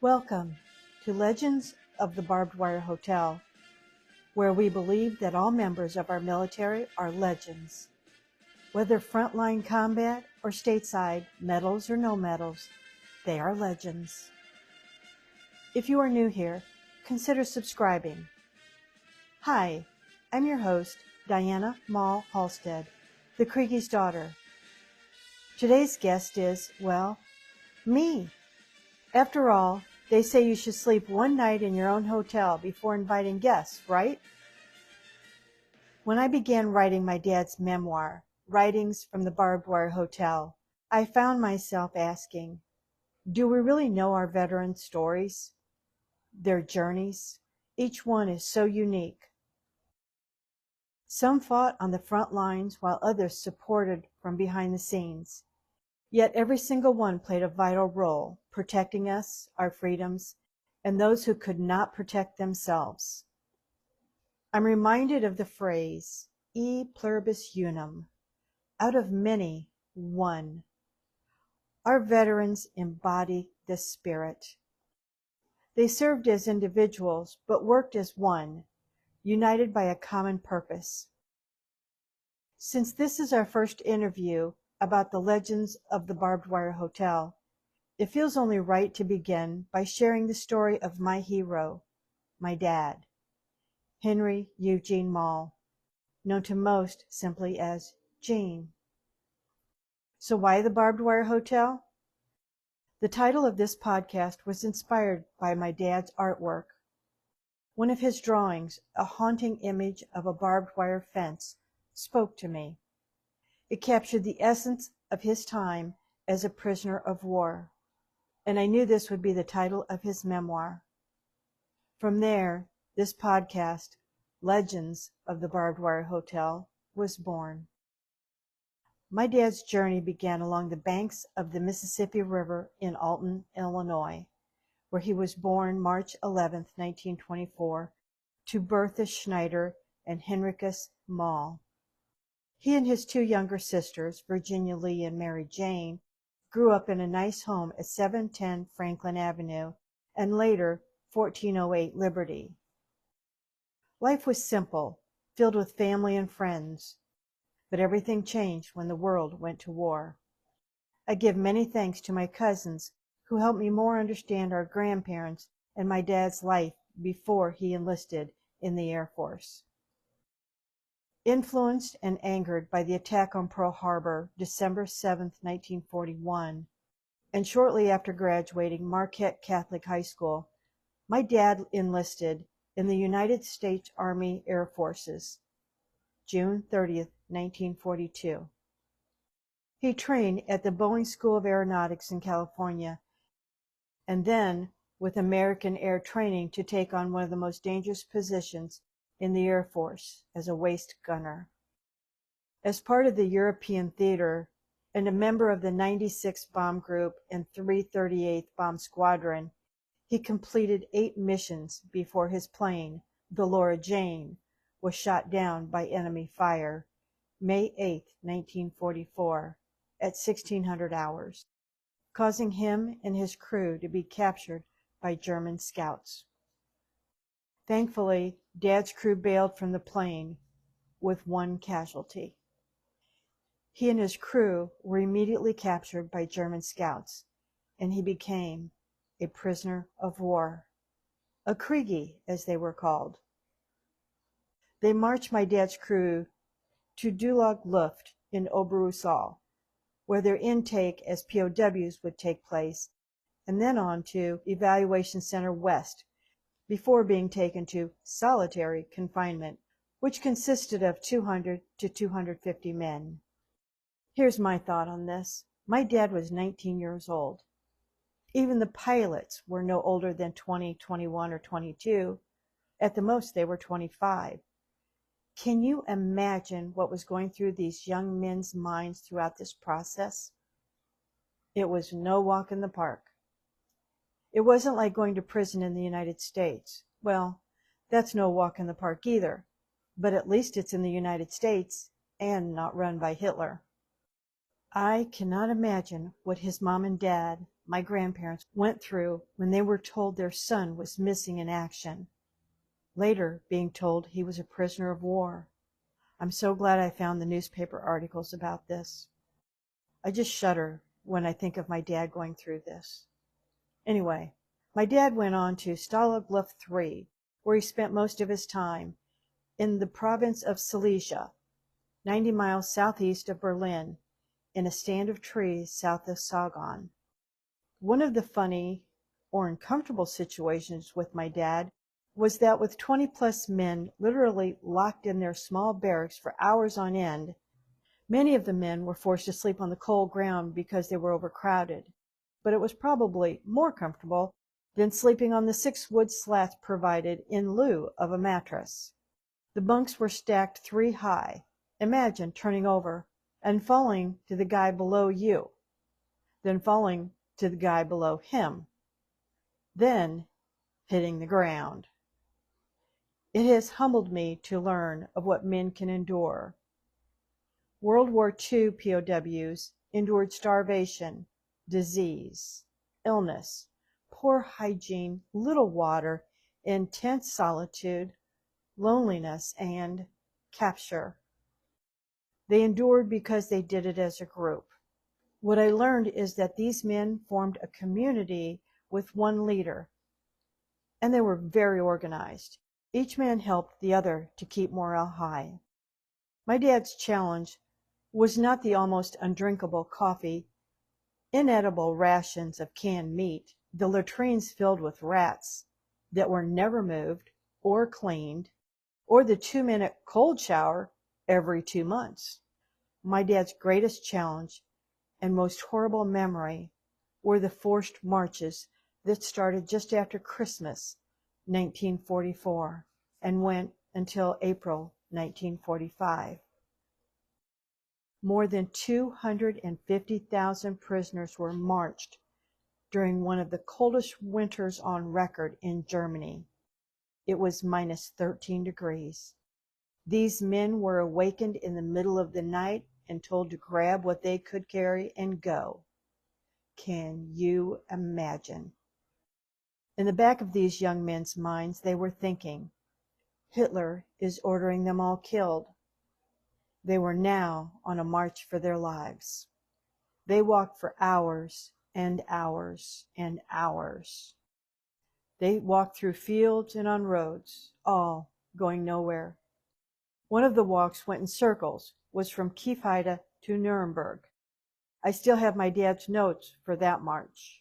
Welcome to Legends of the Barbed Wire Hotel, where we believe that all members of our military are legends. Whether frontline combat or stateside, medals or no medals, they are legends. If you are new here, consider subscribing. Hi, I'm your host, Diana Maul Halstead, the Kriege's daughter. Today's guest is, well, me. After all, they say you should sleep one night in your own hotel before inviting guests, right? When I began writing my dad's memoir, Writings from the Barbed Wire Hotel, I found myself asking, do we really know our veterans' stories? Their journeys? Each one is so unique. Some fought on the front lines while others supported from behind the scenes. Yet every single one played a vital role, protecting us, our freedoms, and those who could not protect themselves. I'm reminded of the phrase, e pluribus unum, out of many, one. Our veterans embody this spirit. They served as individuals, but worked as one, united by a common purpose. Since this is our first interview about the legends of the Barbed Wire Hotel, it feels only right to begin by sharing the story of my hero, my dad, Henry Eugene Maul, known to most simply as Gene. So why the Barbed Wire Hotel? The title of this podcast was inspired by my dad's artwork. One of his drawings, a haunting image of a barbed wire fence, spoke to me. It captured the essence of his time as a prisoner of war, and I knew this would be the title of his memoir. From there, this podcast, Legends of the Barbed Wire Hotel, was born. My dad's journey began along the banks of the Mississippi River in Alton, Illinois, where he was born March 11, 1924, to Bertha Schneider and Henricus Maul. He and his two younger sisters, Virginia Lee and Mary Jane, grew up in a nice home at 710 Franklin Avenue and later 1408 Liberty. Life was simple, filled with family and friends, but everything changed when the world went to war. I give many thanks to my cousins who helped me more understand our grandparents and my dad's life before he enlisted in the Air Force. Influenced and angered by the attack on Pearl Harbor, December 7, 1941, and shortly after graduating Marquette Catholic High School, my dad enlisted in the United States Army Air Forces, June 30, 1942. He trained at the Boeing School of Aeronautics in California, and then with American Air Training to take on one of the most dangerous positions in the Air Force as a waist gunner. As part of the European theater and a member of the 96th Bomb Group and 338th Bomb Squadron, he completed 8 missions before his plane, the Laura Jane, was shot down by enemy fire, May 8, 1944, at 1600 hours, causing him and his crew to be captured by German scouts. Thankfully, Dad's crew bailed from the plane with one casualty. He and his crew were immediately captured by German scouts, and he became a prisoner of war, a Kriege, as they were called. They marched my dad's crew to Dulag Luft in Oberursal, where their intake as POWs would take place, and then on to Evaluation Center West, before being taken to solitary confinement, which consisted of 200 to 250 men. Here's my thought on this. My dad was 19 years old. Even the pilots were no older than 20, 21, or 22. At the most, they were 25. Can you imagine what was going through these young men's minds throughout this process? It was no walk in the park. It wasn't like going to prison in the United States. Well, that's no walk in the park either, but at least it's in the United States and not run by Hitler. I cannot imagine what his mom and dad, my grandparents went through when they were told their son was missing in action, later being told he was a prisoner of war. I'm so glad I found the newspaper articles about this. I just shudder when I think of my dad going through this. Anyway, my dad went on to Stalag Luft III, where he spent most of his time, in the province of Silesia, 90 miles southeast of Berlin, in a stand of trees south of Sagan. One of the funny or uncomfortable situations with my dad was that with 20-plus men literally locked in their small barracks for hours on end, many of the men were forced to sleep on the cold ground because they were overcrowded, but it was probably more comfortable than sleeping on the 6 wood slats provided in lieu of a mattress. The bunks were stacked 3 high. Imagine turning over and falling to the guy below you, then falling to the guy below him, then hitting the ground. It has humbled me to learn of what men can endure. World War II POWs endured starvation, disease, illness, poor hygiene, little water, intense solitude, loneliness, and capture. They endured because they did it as a group. What I learned is that these men formed a community with one leader, and they were very organized. Each man helped the other to keep morale high. My dad's challenge was not the almost undrinkable coffee, inedible rations of canned meat, the latrines filled with rats that were never moved or cleaned, or the 2-minute cold shower every 2 months. My dad's greatest challenge and most horrible memory were the forced marches that started just after Christmas, 1944, and went until April 1945. More than 250,000 prisoners were marched during one of the coldest winters on record in Germany. It was minus 13 degrees. These men were awakened in the middle of the night and told to grab what they could carry and go. Can you imagine? In the back of these young men's minds, they were thinking, Hitler is ordering them all killed. They were now on a march for their lives. They walked for hours and hours and hours. They walked through fields and on roads, all going nowhere. One of the walks went in circles, was from Kiefheide to Nuremberg. I still have my dad's notes for that march.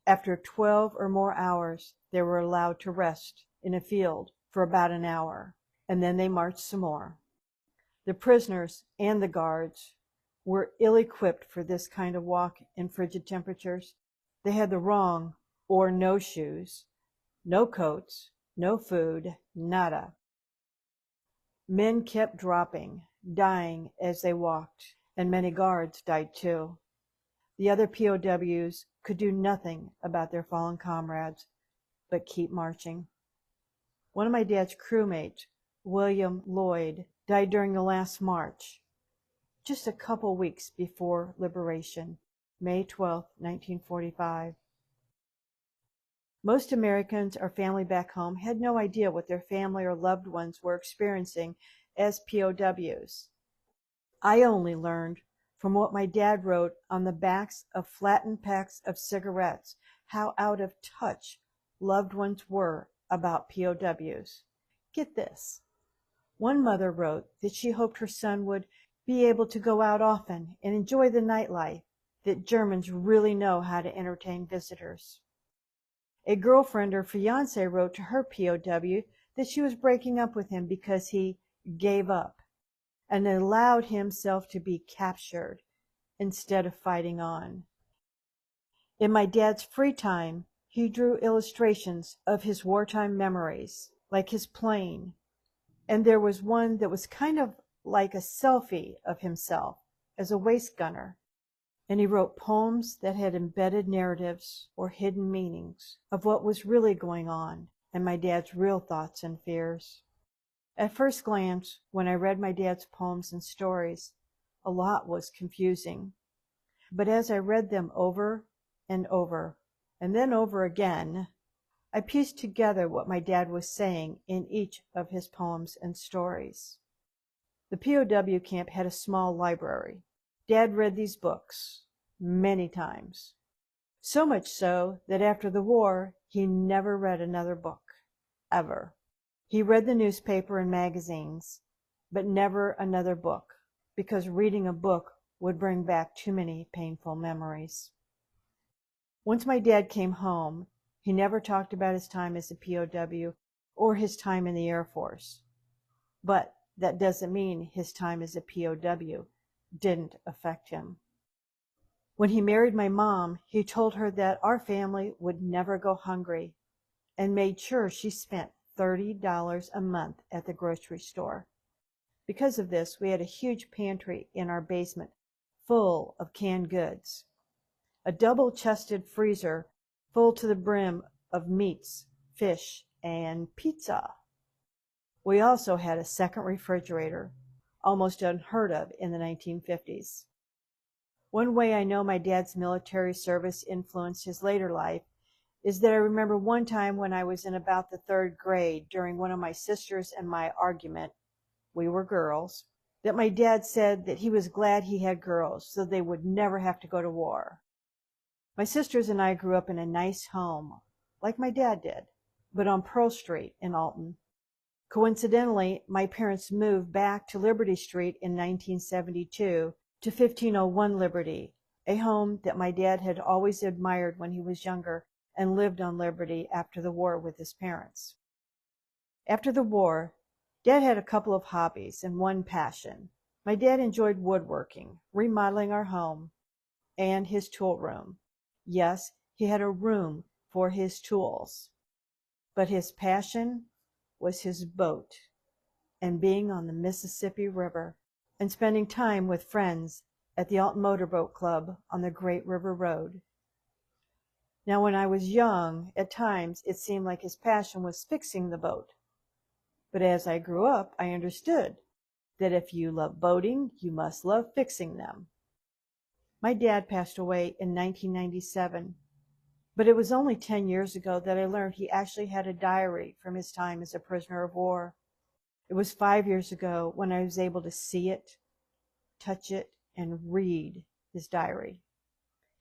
After 12 or more hours, they were allowed to rest in a field for about an hour, and then they marched some more. The prisoners and the guards were ill-equipped for this kind of walk in frigid temperatures. They had the wrong or no shoes, no coats, no food, nada. Men kept dropping, dying as they walked, and many guards died too. The other POWs could do nothing about their fallen comrades, but keep marching. One of my dad's crewmates, William Lloyd, died during the last march, just a couple weeks before liberation, May 12, 1945. Most Americans or family back home had no idea what their family or loved ones were experiencing as POWs. I only learned from what my dad wrote on the backs of flattened packs of cigarettes how out of touch loved ones were about POWs. Get this. One mother wrote that she hoped her son would be able to go out often and enjoy the nightlife, that Germans really know how to entertain visitors. A girlfriend or fiance wrote to her POW that she was breaking up with him because he gave up and allowed himself to be captured instead of fighting on. In my dad's free time, he drew illustrations of his wartime memories, like his plane, and there was one that was kind of like a selfie of himself as a waist gunner. And he wrote poems that had embedded narratives or hidden meanings of what was really going on and my dad's real thoughts and fears. At first glance, when I read my dad's poems and stories, a lot was confusing. But as I read them over and over, and then over again, I pieced together what my dad was saying in each of his poems and stories. The POW camp had a small library. Dad read these books many times. So much so that after the war, he never read another book, ever. He read the newspaper and magazines, but never another book, because reading a book would bring back too many painful memories. Once my dad came home, he never talked about his time as a POW or his time in the Air Force. But that doesn't mean his time as a POW didn't affect him. When he married my mom, he told her that our family would never go hungry and made sure she spent $30 a month at the grocery store. Because of this, we had a huge pantry in our basement full of canned goods, a double-chested freezer full to the brim of meats, fish, and pizza. We also had a second refrigerator, almost unheard of in the 1950s. One way I know my dad's military service influenced his later life is that I remember one time when I was in about the 3rd grade during one of my sisters and my argument, we were girls, that my dad said that he was glad he had girls so they would never have to go to war. My sisters and I grew up in a nice home, like my dad did, but on Pearl Street in Alton. Coincidentally, my parents moved back to Liberty Street in 1972 to 1501 Liberty, a home that my dad had always admired when he was younger and lived on Liberty after the war with his parents. After the war, Dad had a couple of hobbies and one passion. My dad enjoyed woodworking, remodeling our home, and his tool room. Yes, he had a room for his tools. But his passion was his boat and being on the Mississippi River and spending time with friends at the Alton Motorboat Club on the Great River Road. Now, when I was young, at times it seemed like his passion was fixing the boat. But as I grew up, I understood that if you love boating, you must love fixing them. My dad passed away in 1997, but it was only 10 years ago that I learned he actually had a diary from his time as a prisoner of war. It was 5 years ago when I was able to see it, touch it, and read his diary,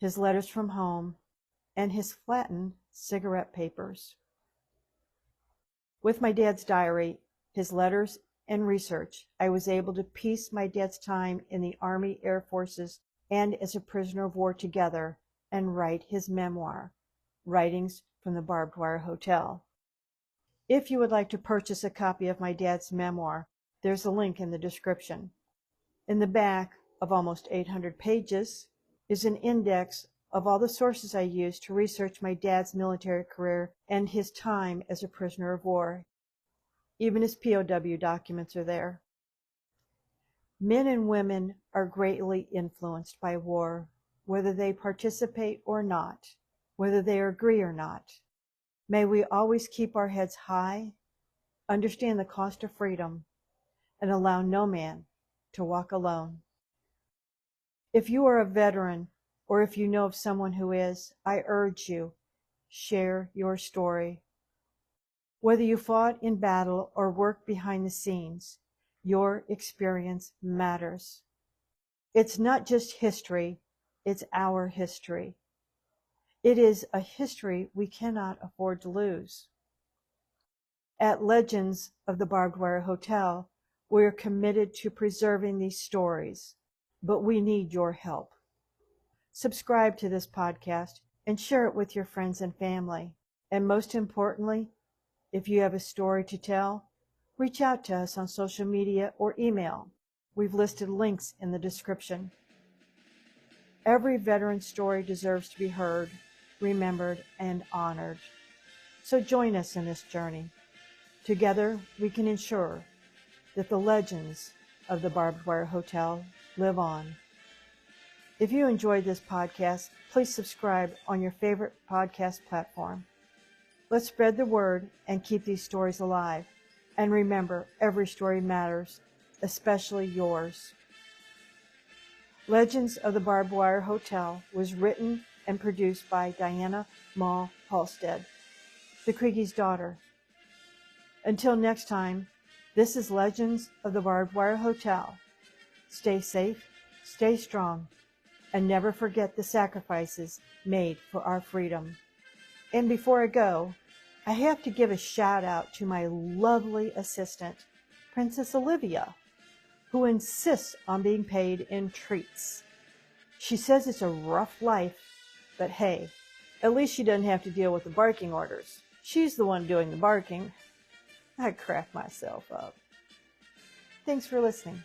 his letters from home, and his flattened cigarette papers. With my dad's diary, his letters, and research, I was able to piece my dad's time in the Army, Air Forces, and as a prisoner of war together and write his memoir, Writings from the Barbed Wire Hotel. If you would like to purchase a copy of my dad's memoir, there's a link in the description. In the back of almost 800 pages is an index of all the sources I used to research my dad's military career and his time as a prisoner of war. Even his POW documents are there. Men and women are greatly influenced by war, whether they participate or not, whether they agree or not. May we always keep our heads high, understand the cost of freedom, and allow no man to walk alone. If you are a veteran, or if you know of someone who is, I urge you, share your story. Whether you fought in battle or worked behind the scenes, your experience matters. It's not just history, it's our history. It is a history we cannot afford to lose. At Legends of the Barbed Wire Hotel, we are committed to preserving these stories, but we need your help. Subscribe to this podcast and share it with your friends and family. And most importantly, if you have a story to tell, reach out to us on social media or email. We've listed links in the description. Every veteran's story deserves to be heard, remembered, and honored. So join us in this journey. Together, we can ensure that the legends of the Barbed Wire Hotel live on. If you enjoyed this podcast, please subscribe on your favorite podcast platform. Let's spread the word and keep these stories alive. And remember, every story matters, especially yours. Legends of the Barbed Wire Hotel was written and produced by Diana Maul Halstead, the Kriegie's daughter. Until next time, this is Legends of the Barbed Wire Hotel. Stay safe, stay strong, and never forget the sacrifices made for our freedom. And before I go, I have to give a shout out to my lovely assistant, Princess Olivia, who insists on being paid in treats. She says it's a rough life, but hey, at least she doesn't have to deal with the barking orders. She's the one doing the barking. I crack myself up. Thanks for listening.